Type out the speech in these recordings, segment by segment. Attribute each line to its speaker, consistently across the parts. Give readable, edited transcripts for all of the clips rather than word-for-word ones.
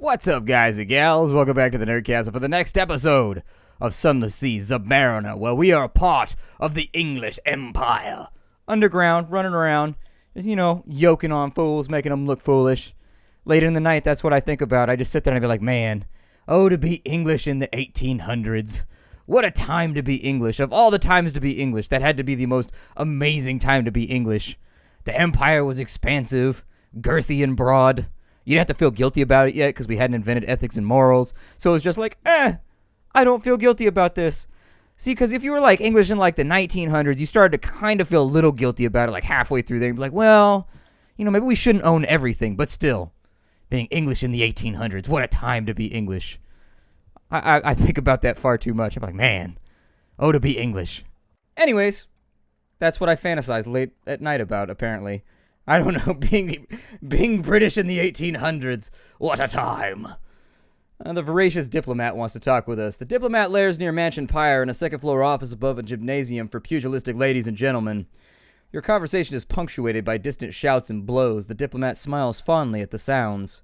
Speaker 1: What's up, guys and gals? Welcome back to the Nerdcast for the next episode of Sunless Sea Zubmariner, where we are a part of the English Empire. Underground, running around, just, yoking on fools, making them look foolish. Late in the night, that's what I think about. I just sit there and I be like, man, to be English in the 1800s. What a time to be English. Of all the times to be English, that had to be the most amazing time to be English. The empire was expansive, girthy and broad. You didn't have to feel guilty about it yet because we hadn't invented ethics and morals. So it was just like, I don't feel guilty about this. See, because if you were like English in like the 1900s, you started to kind of feel a little guilty about it like halfway through there. You'd be like, well, maybe we shouldn't own everything. But still, being English in the 1800s, what a time to be English. I think about that far too much. I'm like, man, to be English. Anyways, that's what I fantasize late at night about, apparently. I don't know, being British in the 1800s, what a time. The voracious diplomat wants to talk with us. The diplomat lairs near Mansion Pyre in a second-floor office above a gymnasium for pugilistic ladies and gentlemen. Your conversation is punctuated by distant shouts and blows. The diplomat smiles fondly at the sounds.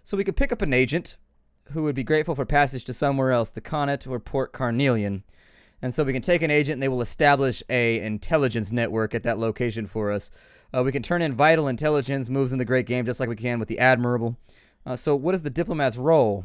Speaker 1: So we could pick up an agent who would be grateful for passage to somewhere else, the Connaught or Port Carnelian. And so we can take an agent and they will establish a intelligence network at that location for us. We can turn in vital intelligence moves in the great game just like we can with the Admirable. So what is the diplomat's role?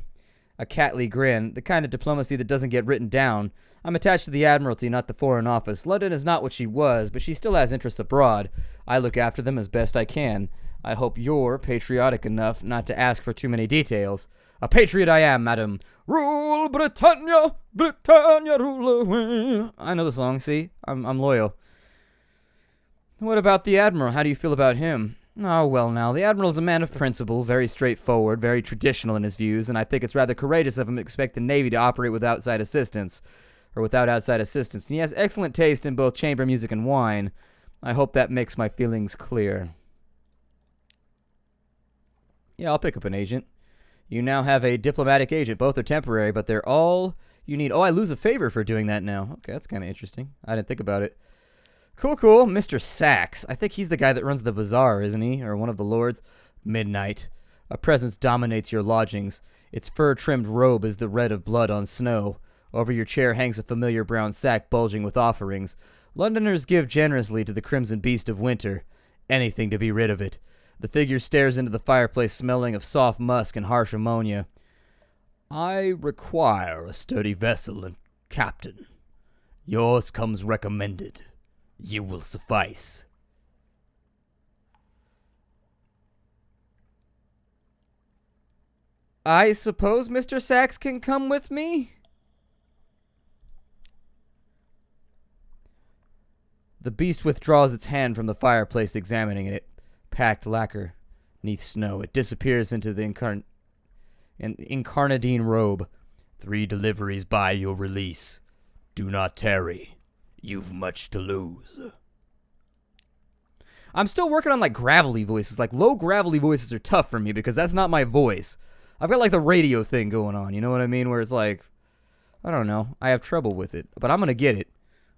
Speaker 1: A catly grin, the kind of diplomacy that doesn't get written down. I'm attached to the Admiralty, not the Foreign Office. London is not what she was, but she still has interests abroad. I look after them as best I can. I hope you're patriotic enough not to ask for too many details. A patriot I am, madam. Rule Britannia, Britannia rule away. I know the song, see? I'm loyal. What about the Admiral? How do you feel about him? Oh, well, now, the Admiral's a man of principle, very straightforward, very traditional in his views, and I think it's rather courageous of him to expect the Navy to operate without outside assistance. And he has excellent taste in both chamber music and wine. I hope that makes my feelings clear. Yeah, I'll pick up an agent. You now have a diplomatic agent. Both are temporary, but they're all you need. Oh, I lose a favor for doing that now. Okay, that's kind of interesting. I didn't think about it. Cool. Mr. Sachs. I think he's the guy that runs the bazaar, isn't he? Or one of the lords? Midnight. A presence dominates your lodgings. Its fur-trimmed robe is the red of blood on snow. Over your chair hangs a familiar brown sack bulging with offerings. Londoners give generously to the crimson beast of winter. Anything to be rid of it. The figure stares into the fireplace smelling of soft musk and harsh ammonia. I require a sturdy vessel and captain. Yours comes recommended. You will suffice. I suppose Mr. Sachs can come with me? The beast withdraws its hand from the fireplace, examining it. Packed lacquer, neath snow. It disappears into the incarnadine robe. 3 deliveries by your release. Do not tarry. You've much to lose. I'm still working on gravelly voices. Low gravelly voices are tough for me because that's not my voice. I've got the radio thing going on, you know what I mean? Where it's I don't know. I have trouble with it, but I'm going to get it.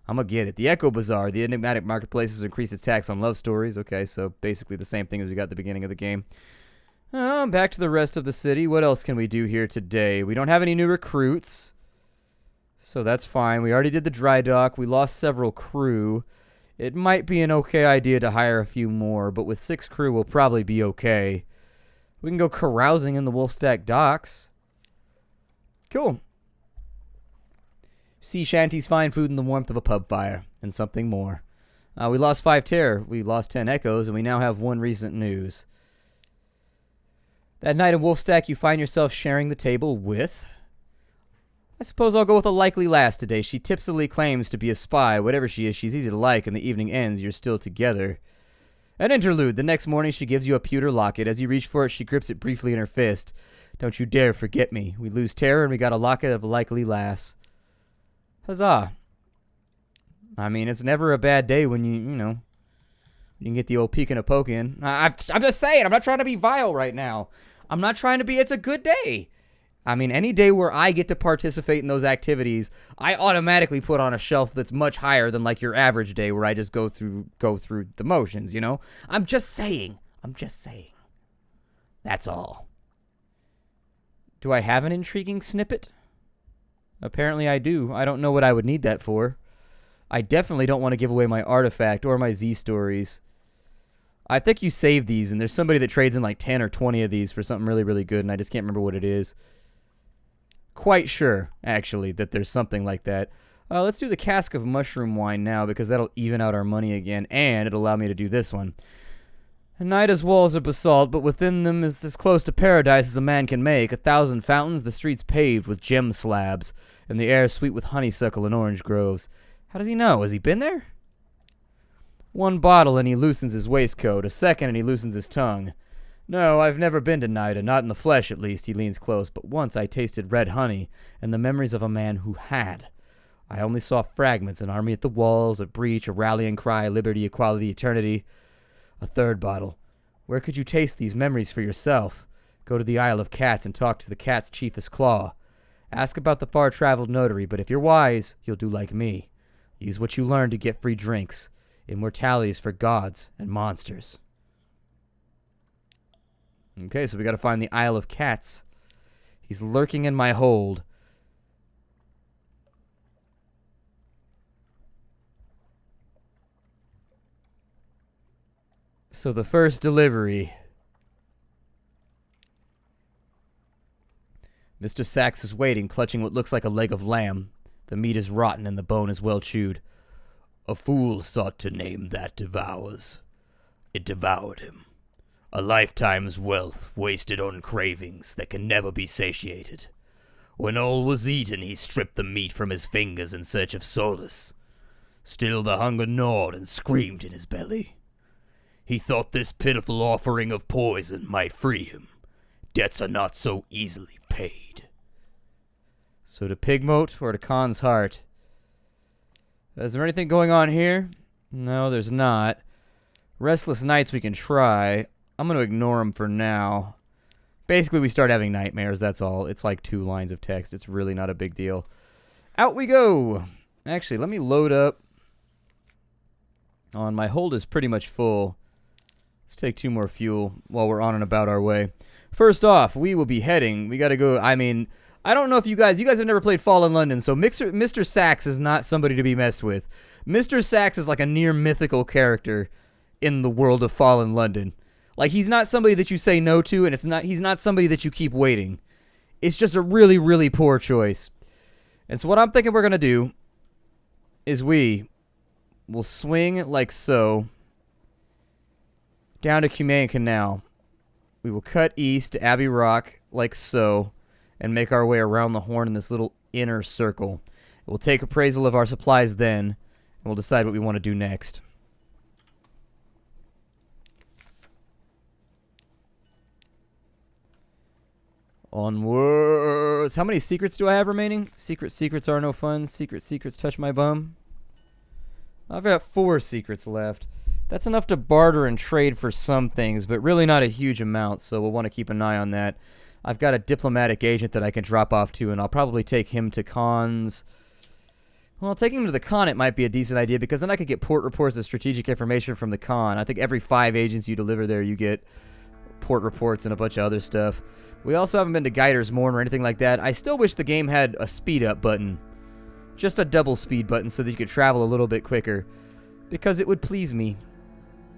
Speaker 1: The Echo Bazaar, the enigmatic marketplace has increased its tax on love stories. Okay, so basically the same thing as we got at the beginning of the game. Back to the rest of the city. What else can we do here today? We don't have any new recruits. So that's fine. We already did the dry dock. We lost several crew. It might be an okay idea to hire a few more, but with 6 crew, we'll probably be okay. We can go carousing in the Wolfstack docks. Cool. Sea shanties find food in the warmth of a pub fire, and something more. We lost 5 terror. We lost 10 echoes, and we now have 1 recent news. That night in Wolfstack, you find yourself sharing the table with... I suppose I'll go with a likely lass today. She tipsily claims to be a spy. Whatever she is, she's easy to like, and the evening ends, you're still together. An interlude. The next morning, she gives you a pewter locket. As you reach for it, she grips it briefly in her fist. Don't you dare forget me. We lose terror, and we got a locket of a likely lass. Huzzah. I mean, it's never a bad day when you can get the old peek and a poke in. I'm just saying, I'm not trying to be vile right now. It's a good day. I mean, any day where I get to participate in those activities, I automatically put on a shelf that's much higher than your average day where I just go through the motions, I'm just saying. That's all. Do I have an intriguing snippet? Apparently I do. I don't know what I would need that for. I definitely don't want to give away my artifact or my Z stories. I think you save these, and there's somebody that trades in like 10 or 20 of these for something really, really good, and I just can't remember what it is. Quite sure, actually, that there's something like that. Let's do the cask of mushroom wine now, because that'll even out our money again, and it'll allow me to do this one. Nida's walls are basalt, but within them is as close to paradise as a man can make. 1,000 fountains, the streets paved with gem slabs, and the air sweet with honeysuckle and orange groves. How does he know? Has he been there? One bottle and he loosens his waistcoat. A second and he loosens his tongue. No, I've never been to Nida, not in the flesh at least. He leans close. But once I tasted red honey, and the memories of a man who had. I only saw fragments, an army at the walls, a breach, a rallying cry, liberty, equality, eternity. A third bottle. Where could you taste these memories for yourself? Go to the Isle of Cats and talk to the cat's chiefest claw. Ask about the far-traveled notary, but if you're wise, you'll do like me. Use what you learn to get free drinks. Immortality is for gods and monsters. Okay, so we gotta find the Isle of Cats. He's lurking in my hold. So the first delivery. Mr. Sachs is waiting, clutching what looks like a leg of lamb. The meat is rotten and the bone is well chewed. A fool sought to name that devours. It devoured him. A lifetime's wealth wasted on cravings that can never be satiated. When all was eaten, he stripped the meat from his fingers in search of solace. Still the hunger gnawed and screamed in his belly. He thought this pitiful offering of poison might free him. Debts are not so easily paid. So to Pigmoat or to Khan's heart? Is there anything going on here? No, there's not. Restless nights we can try. I'm going to ignore them for now. Basically, we start having nightmares, that's all. It's like 2 lines of text. It's really not a big deal. Out we go! Actually, let me load up. My hold is pretty much full. Let's take 2 more fuel while we're on and about our way. First off, we will be heading. We got to go, I mean, I don't know if you guys have never played Fallen London, so Mr. Sachs is not somebody to be messed with. Mr. Sachs is like a near mythical character in the world of Fallen London. Like, he's not somebody that you say no to, and he's not somebody that you keep waiting. It's just a really, really poor choice. And so what I'm thinking we're going to do is we will swing like so down to Cumane Canal. We will cut east to Abbey Rock like so and make our way around the horn in this little inner circle. We'll take appraisal of our supplies then, and we'll decide what we want to do next. Onwards. How many secrets do I have remaining? Secrets are no fun. Secrets touch my bum. I've got 4 secrets left. That's enough to barter and trade for some things, but really not a huge amount, so we'll want to keep an eye on that. I've got a diplomatic agent that I can drop off to, and I'll probably take him to Khan's. Well, taking him to the Khan, it might be a decent idea, because then I could get port reports of strategic information from the Khan. I think every 5 agents you deliver there, you get port reports and a bunch of other stuff. We also haven't been to Guider's Morn or anything like that. I still wish the game had a speed up button. Just a double speed button so that you could travel a little bit quicker. Because it would please me.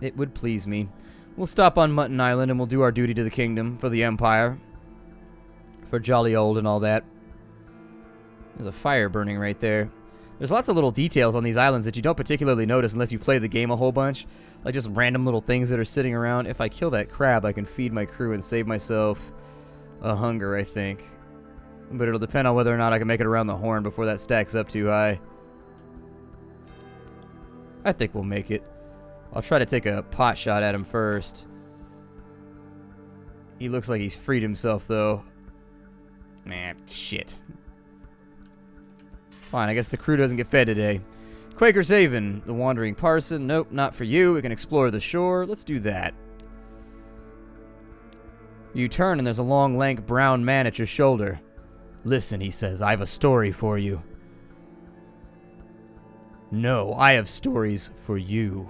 Speaker 1: It would please me. We'll stop on Mutton Island and we'll do our duty to the kingdom, for the Empire. For jolly old and all that. There's a fire burning right there. There's lots of little details on these islands that you don't particularly notice unless you play the game a whole bunch. Like just random little things that are sitting around. If I kill that crab, I can feed my crew and save myself a hunger, I think. But it'll depend on whether or not I can make it around the horn before that stacks up too high. I think we'll make it. I'll try to take a pot shot at him first. He looks like he's freed himself, though. Man, shit. Fine, I guess the crew doesn't get fed today. Quaker's Haven, the Wandering Parson. Nope, not for you. We can explore the shore. Let's do that. You turn and there's a long, lank, brown man at your shoulder. Listen, he says, I have a story for you. No, I have stories for you.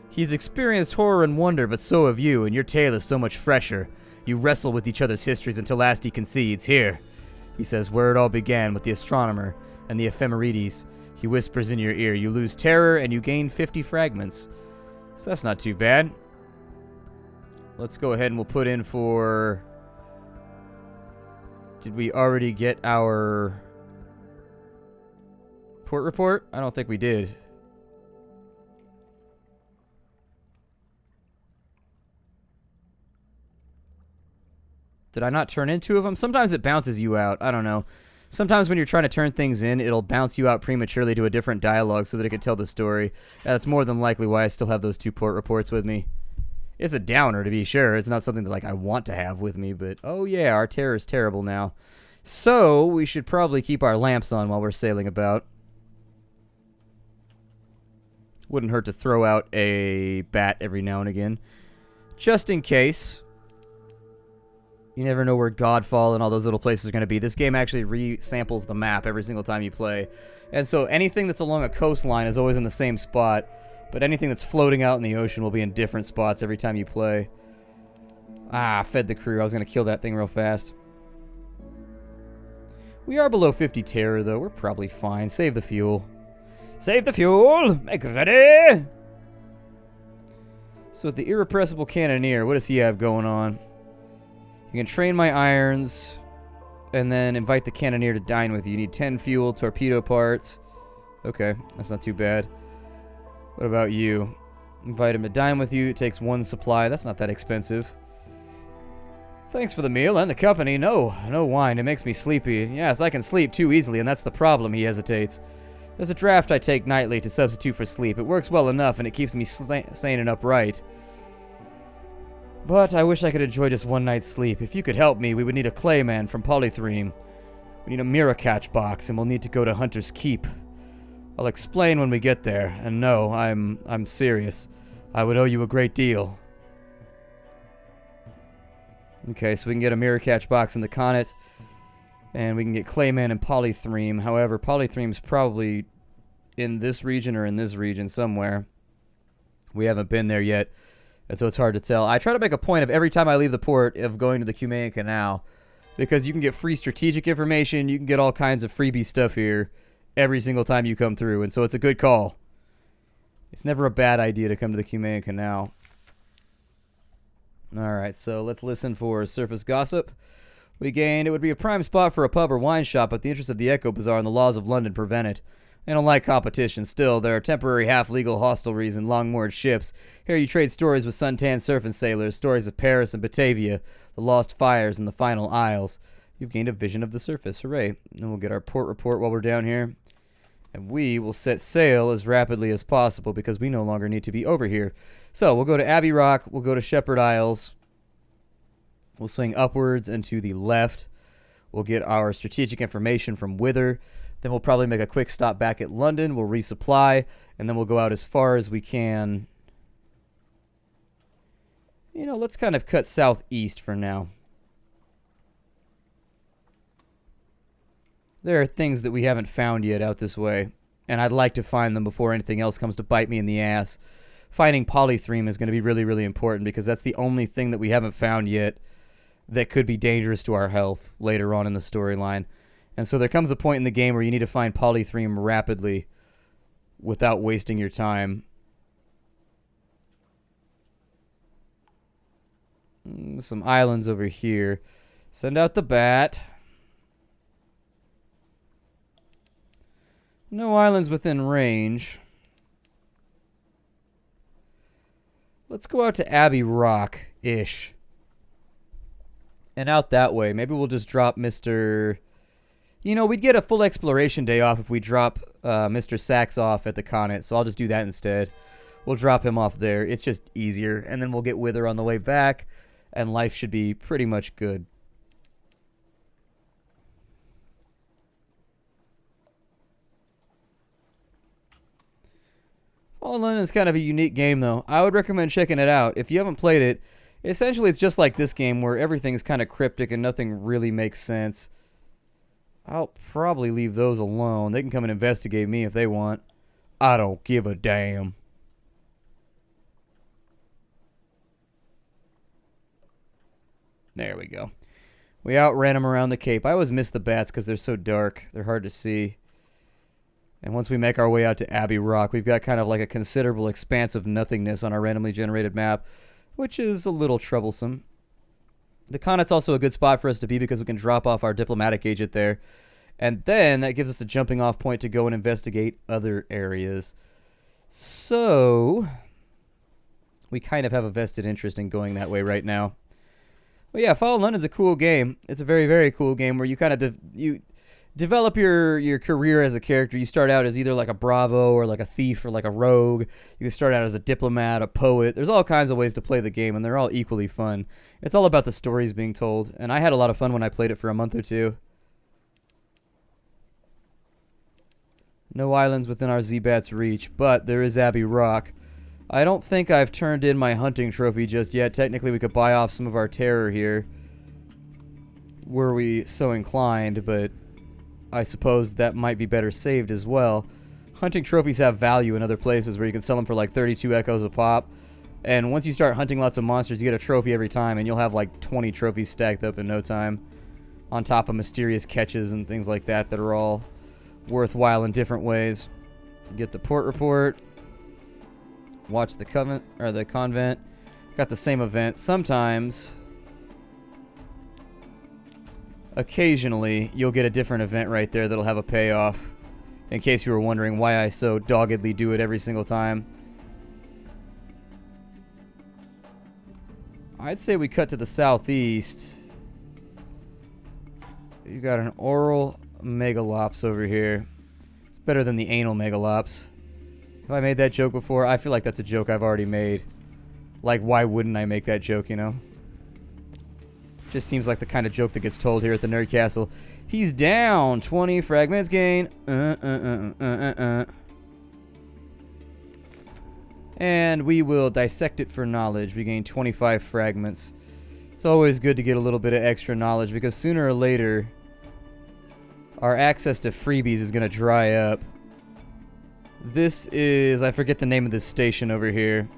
Speaker 1: He's experienced horror and wonder, but so have you, and your tale is so much fresher. You wrestle with each other's histories until last he concedes. Here, he says, where it all began with the astronomer and the ephemerides. He whispers in your ear. You lose terror and you gain 50 fragments. So that's not too bad. Let's go ahead and we'll put in for... Did we already get our port report? I don't think we did. Did I not turn in 2 of them? Sometimes it bounces you out. I don't know. Sometimes when you're trying to turn things in, it'll bounce you out prematurely to a different dialogue so that it can tell the story. That's more than likely why I still have those 2 port reports with me. It's a downer, to be sure. It's not something that like I want to have with me, but oh yeah, our terror is terrible now. So we should probably keep our lamps on while we're sailing about. Wouldn't hurt to throw out a bat every now and again, just in case. You never know where Godfall and all those little places are going to be. This game actually re-samples the map every single time you play. And so anything that's along a coastline is always in the same spot. But anything that's floating out in the ocean will be in different spots every time you play. Ah, fed the crew. I was going to kill that thing real fast. We are below 50 terror, though. We're probably fine. Save the fuel. Save the fuel! Make ready! So with the irrepressible cannoneer, what does he have going on? You can train my irons, and then invite the cannoneer to dine with you. You need 10 fuel, torpedo parts. Okay, that's not too bad. What about you? Invite him to dine with you. It takes 1 supply. That's not that expensive. Thanks for the meal and the company. No wine. It makes me sleepy. Yes, I can sleep too easily, and that's the problem, he hesitates. There's a draft I take nightly to substitute for sleep. It works well enough, and it keeps me sane and upright. But I wish I could enjoy just 1 night's sleep. If you could help me, we would need a clayman from Polythreme. We need a mirror catch box, and we'll need to go to Hunter's Keep. I'll explain when we get there. And no, I'm serious. I would owe you a great deal. Okay, so we can get a mirror catch box in the Connet. And we can get Clayman and Polythreme. However, Polythreme's probably in this region or in this region somewhere. We haven't been there yet, and so it's hard to tell. I try to make a point of every time I leave the port of going to the Cumaean Canal, because you can get free strategic information, you can get all kinds of freebie stuff here every single time you come through, and so it's a good call. It's never a bad idea to come to the Cumaean Canal. Alright, so let's listen for surface gossip. We gained, it would be a prime spot for a pub or wine shop, but the interests of the Echo Bazaar and the laws of London prevent it. They don't like competition. Still, there are temporary half-legal hostelries and long-moored ships. Here you trade stories with suntan surfing sailors, stories of Paris and Batavia, the lost fires and the final isles. You've gained a vision of the surface. Hooray. And we'll get our port report while we're down here. And we will set sail as rapidly as possible because we no longer need to be over here. So, we'll go to Abbey Rock. We'll go to Shepherd Isles. We'll swing upwards and to the left. We'll get our strategic information from Wither. Then we'll probably make a quick stop back at London. We'll resupply. And then we'll go out as far as we can. You know, let's kind of cut southeast for now. There are things that we haven't found yet out this way. And I'd like to find them before anything else comes to bite me in the ass. Finding Polythreme is going to be really, really important because that's the only thing that we haven't found yet that could be dangerous to our health later on in the storyline. And so there comes a point in the game where you need to find Polythreme rapidly without wasting your time. Some islands over here. Send out the bat. No islands within range. Let's go out to Abbey Rock-ish. And out that way. Maybe we'll just drop Mr. You know, we'd get a full exploration day off if we drop Mr. Sachs off at the Connet, so I'll just do that instead. We'll drop him off there. It's just easier. And then we'll get Wither on the way back, and life should be pretty much good. Fallen London is kind of a unique game, though. I would recommend checking it out. If you haven't played it, essentially it's just like this game where everything's kind of cryptic and nothing really makes sense. I'll probably leave those alone. They can come and investigate me if they want. I don't give a damn. There we go. We outran them around the cape. I always miss the bats because they're so dark. They're hard to see. And once we make our way out to Abbey Rock, we've got kind of like a considerable expanse of nothingness on our randomly generated map, which is a little troublesome. The Connaught's also a good spot for us to be because we can drop off our diplomatic agent there. And then that gives us a jumping off point to go and investigate other areas. So we kind of have a vested interest in going that way right now. But yeah, Fallen London's a cool game. It's a very, very cool game where you kind of develop your career as a character. You start out as either like a bravo or like a thief or like a rogue. You can start out as a diplomat, a poet. There's all kinds of ways to play the game, and they're all equally fun. It's all about the stories being told, and I had a lot of fun when I played it for a month or two. No islands within our Z-Bat's reach, but there is Abbey Rock. I don't think I've turned in my hunting trophy just yet. Technically, we could buy off some of our terror here, were we so inclined, but I suppose that might be better saved as well. Hunting trophies have value in other places where you can sell them for like 32 echoes a pop. And once you start hunting lots of monsters, you get a trophy every time, and you'll have like 20 trophies stacked up in no time. On top of mysterious catches and things like that are all worthwhile in different ways. Get the port report. Watch the convent. Got the same event. Sometimes, occasionally, you'll get a different event right there that'll have a payoff. In case you were wondering why I so doggedly do it every single time. I'd say we cut to the southeast. You've got an oral megalops over here. It's better than the anal megalops. Have I made that joke before? I feel like that's a joke I've already made. Like, why wouldn't I make that joke, you know? Just seems like the kind of joke that gets told here at the Nerd Castle. He's down. 20 fragments gain. And we will dissect it for knowledge. We gain 25 fragments. It's always good to get a little bit of extra knowledge because sooner or later, our access to freebies is going to dry up. This is, I forget the name of this station over here.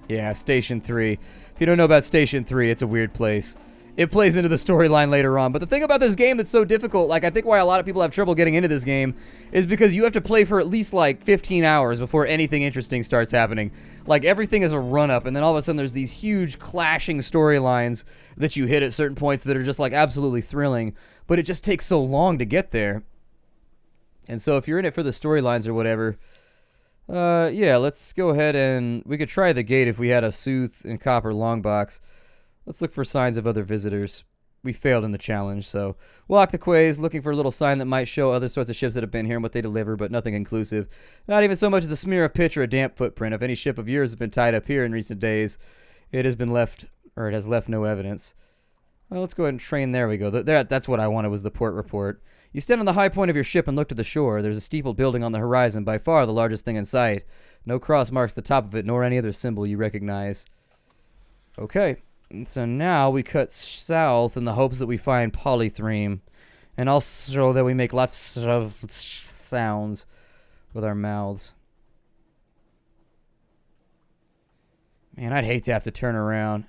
Speaker 1: Yeah, Station 3. If you don't know about Station 3, it's a weird place. It plays into the storyline later on. But the thing about this game that's so difficult, like I think why a lot of people have trouble getting into this game, is because you have to play for at least like 15 hours before anything interesting starts happening. Like everything is a run-up, and then all of a sudden there's these huge clashing storylines that you hit at certain points that are just like absolutely thrilling. But it just takes so long to get there. And so if you're in it for the storylines or whatever, yeah, let's go ahead and we could try the gate if we had a Sooth and Copper long box. Let's look for signs of other visitors. We failed in the challenge, so walk the quays, looking for a little sign that might show other sorts of ships that have been here and what they deliver, but nothing inclusive. Not even so much as a smear of pitch or a damp footprint. If any ship of yours has been tied up here in recent days, it has been left, or it has left no evidence. Well, let's go ahead and train. There we go. That's what I wanted, was the port report. You stand on the high point of your ship and look to the shore. There's a steepled building on the horizon, by far the largest thing in sight. No cross marks the top of it, nor any other symbol you recognize. Okay, and so now we cut south in the hopes that we find polythreme, and also that we make lots of sounds with our mouths. Man, I'd hate to have to turn around.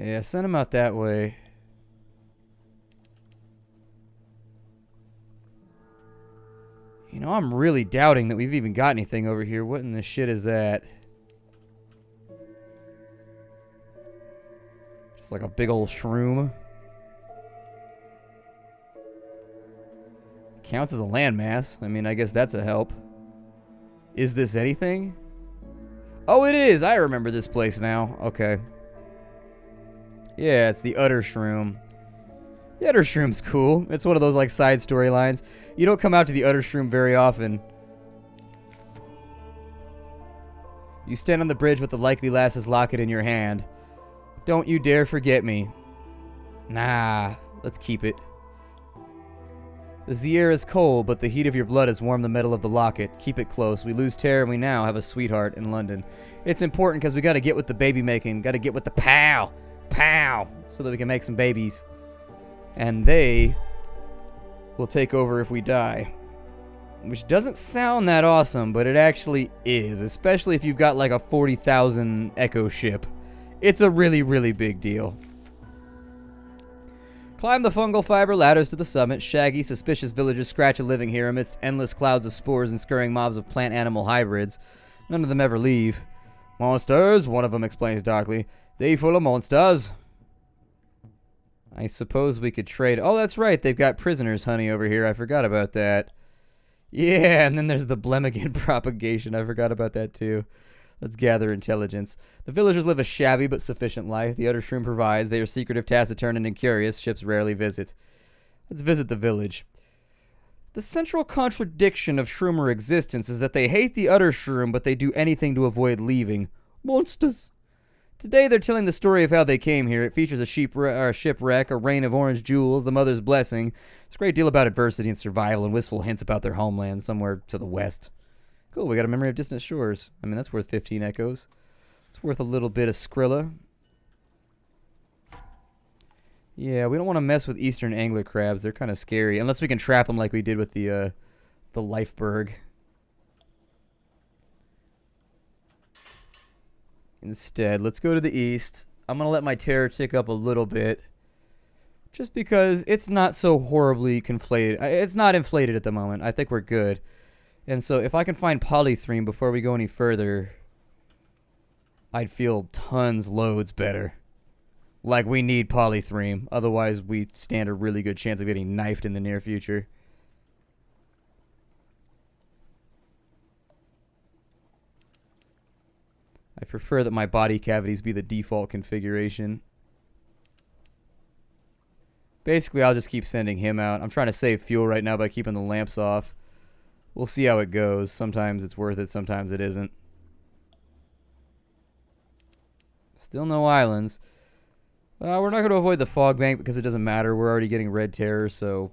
Speaker 1: Yeah, send him out that way. You know, I'm really doubting that we've even got anything over here. What in the shit is that? Just like a big old shroom. Counts as a landmass. I mean, I guess that's a help. Is this anything? Oh, it is. I remember this place now. Okay. Yeah, it's the Utter Shroom. The Utter Shroom's cool. It's one of those, like, side storylines. You don't come out to the Utter Shroom very often. You stand on the bridge with the Likely Lass's locket in your hand. Don't you dare forget me. Nah, let's keep it. The air is cold, but the heat of your blood has warmed the metal of the locket. Keep it close. We lose terror, and we now have a sweetheart in London. It's important because we got to get with the baby making. Got to get with the pow. Pow! So that we can make some babies. And they will take over if we die. Which doesn't sound that awesome, but it actually is, especially if you've got like a 40,000 echo ship. It's a really, really big deal. Climb the fungal fiber ladders to the summit. Shaggy, suspicious villagers scratch a living here amidst endless clouds of spores and scurrying mobs of plant-animal hybrids. None of them ever leave. Monsters, one of them explains darkly. They full of monsters. I suppose we could trade. Oh, that's right. They've got prisoners, honey, over here. I forgot about that. Yeah, and then there's the Blemigan propagation. I forgot about that, too. Let's gather intelligence. The villagers live a shabby but sufficient life. The Uttershroom provides. They are secretive, taciturn, and incurious. Ships rarely visit. Let's visit the village. The central contradiction of Shroomer existence is that they hate the Uttershroom, but they do anything to avoid leaving. Monsters. Today they're telling the story of how they came here. It features a shipwreck, a rain of orange jewels, the mother's blessing. It's a great deal about adversity and survival, and wistful hints about their homeland somewhere to the west. Cool, we got a memory of distant shores. I mean, that's worth 15 echoes. It's worth a little bit of Skrilla. Yeah, we don't want to mess with eastern angler crabs. They're kind of scary, unless we can trap them like we did with the Leifberg. Instead, let's go to the east. I'm going to let my terror tick up a little bit. Just because it's not so horribly conflated. It's not inflated at the moment. I think we're good. And so if I can find polythreme before we go any further, I'd feel tons loads better. Like, we need polythreme. Otherwise, we stand a really good chance of getting knifed in the near future. I prefer that my body cavities be the default configuration. Basically, I'll just keep sending him out. I'm trying to save fuel right now by keeping the lamps off. We'll see how it goes. Sometimes it's worth it, sometimes it isn't. Still no islands. We're not going to avoid the fog bank because it doesn't matter. We're already getting red terror, so...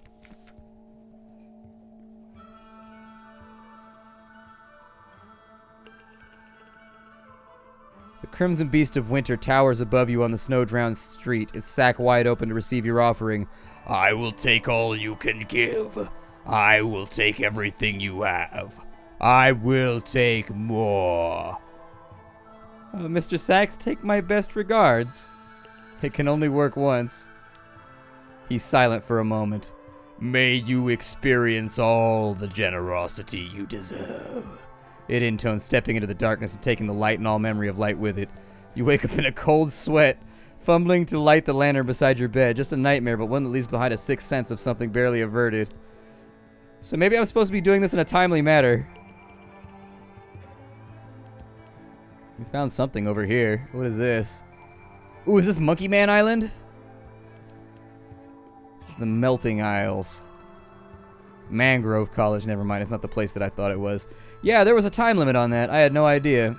Speaker 1: The Crimson Beast of Winter towers above you on the snow-drowned street, its sack wide open to receive your offering. I will take all you can give. I will take everything you have. I will take more. Mr. Sachs, take my best regards. It can only work once. He's silent for a moment. May you experience all the generosity you deserve. It intones, stepping into the darkness and taking the light and all memory of light with it. You wake up in a cold sweat, fumbling to light the lantern beside your bed. Just a nightmare, but one that leaves behind a sixth sense of something barely averted. So maybe I'm supposed to be doing this in a timely manner. We found something over here. What is this? Ooh, is this Monkey Man Island? The Melting Isles. Mangrove College. Never mind, it's not the place that I thought it was. Yeah, there was a time limit on that. I had no idea.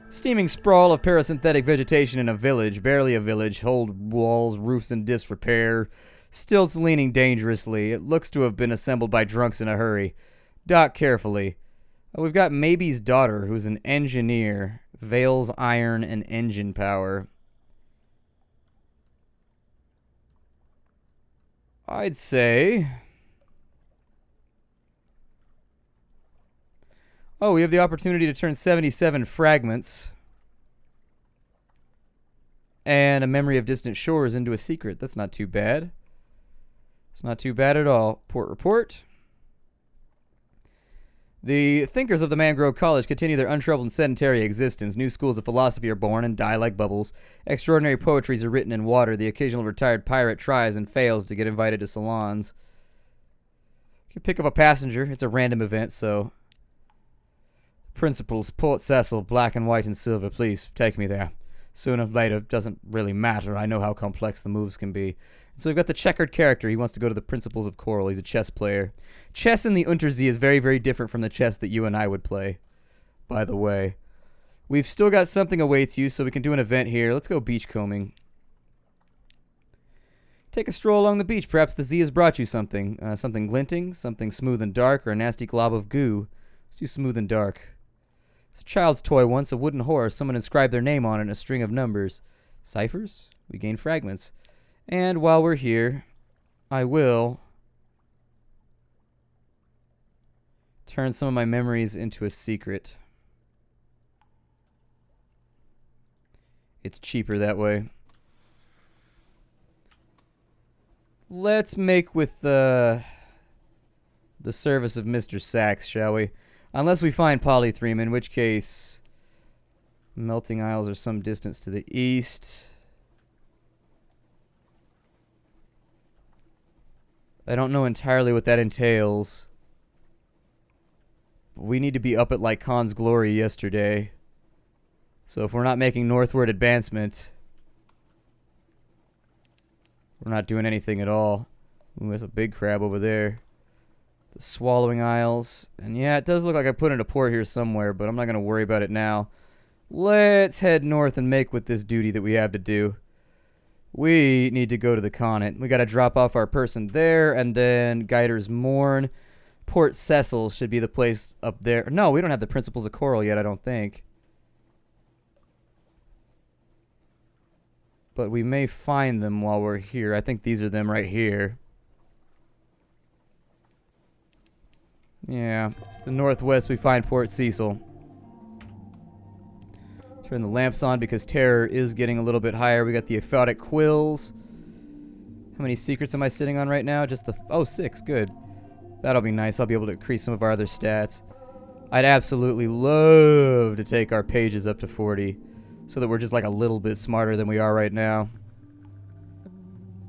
Speaker 1: Steaming sprawl of parasynthetic vegetation in a village. Barely a village. Old walls, roofs in disrepair. Stilts leaning dangerously. It looks to have been assembled by drunks in a hurry. Dock carefully. We've got Maybe's daughter, who's an engineer. Vales iron and engine power. I'd say... Oh, we have the opportunity to turn 77 fragments and a memory of distant shores into a secret. That's not too bad. It's not too bad at all. Port report. The thinkers of the Mangrove College continue their untroubled and sedentary existence. New schools of philosophy are born and die like bubbles. Extraordinary poetries are written in water. The occasional retired pirate tries and fails to get invited to salons. You can pick up a passenger. It's a random event, so... Principals, Port Cecil, black and white and silver. Please, take me there. Sooner or later, doesn't really matter. I know how complex the moves can be. So we've got the checkered character. He wants to go to the Principles of Coral. He's a chess player. Chess in the Unterzee is very, very different from the chess that you and I would play, by the way. We've still got something awaits you, so we can do an event here. Let's go beachcombing. Take a stroll along the beach. Perhaps the Z has brought you something. Something glinting, something smooth and dark, or a nasty glob of goo. Let's do smooth and dark. It's a child's toy once, a wooden horse. Someone inscribed their name on it in a string of numbers. Ciphers? We gain fragments. And while we're here, I will Turn some of my memories into a secret. It's cheaper that way. Let's make with the service of Mr. Sachs, shall we? Unless we find polythreme, in which case melting isles are some distance to the east. I don't know entirely what that entails. But we need to be up at like Khan's Glory yesterday. So if we're not making northward advancement, we're not doing anything at all. Ooh, there's a big crab over there. The Swallowing Isles. And yeah, it does look like I put in a port here somewhere, but I'm not going to worry about it now. Let's head north and make with this duty that we have to do. We need to go to the Connaught. We got to drop off our person there, and then Guider's Morn. Port Cecil should be the place up there. No, we don't have the Principles of Coral yet, I don't think. But we may find them while we're here. I think these are them right here. Yeah, it's the northwest we find Port Cecil. Turn the lamps on because terror is getting a little bit higher. We got the aphotic quills. How many secrets am I sitting on right now? Just the... Oh, 6. Good. That'll be nice. I'll be able to increase some of our other stats. I'd absolutely love to take our pages up to 40. So that we're just like a little bit smarter than we are right now.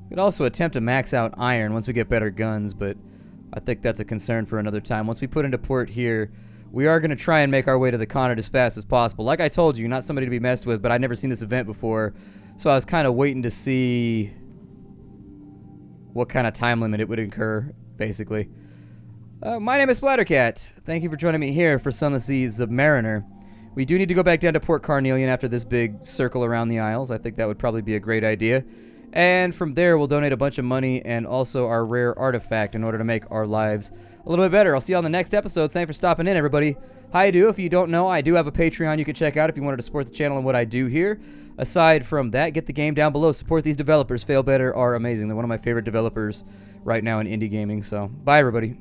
Speaker 1: We could also attempt to max out iron once we get better guns, but I think that's a concern for another time. Once we put into port here, we are going to try and make our way to the Connaught as fast as possible. Like I told you, not somebody to be messed with, but I'd never seen this event before, so I was kind of waiting to see what kind of time limit it would incur, basically. My name is Splattercat. Thank you for joining me here for Sunless Sea Zubmariner. We do need to go back down to Port Carnelian after this big circle around the Isles. I think that would probably be a great idea. And from there, we'll donate a bunch of money and also our rare artifact in order to make our lives a little bit better. I'll see you on the next episode. Thanks for stopping in, everybody. Hi, do. If you don't know, I do have a Patreon you can check out if you wanted to support the channel and what I do here. Aside from that, get the game down below. Support these developers. Fail Better are amazing. They're one of my favorite developers right now in indie gaming. So, bye, everybody.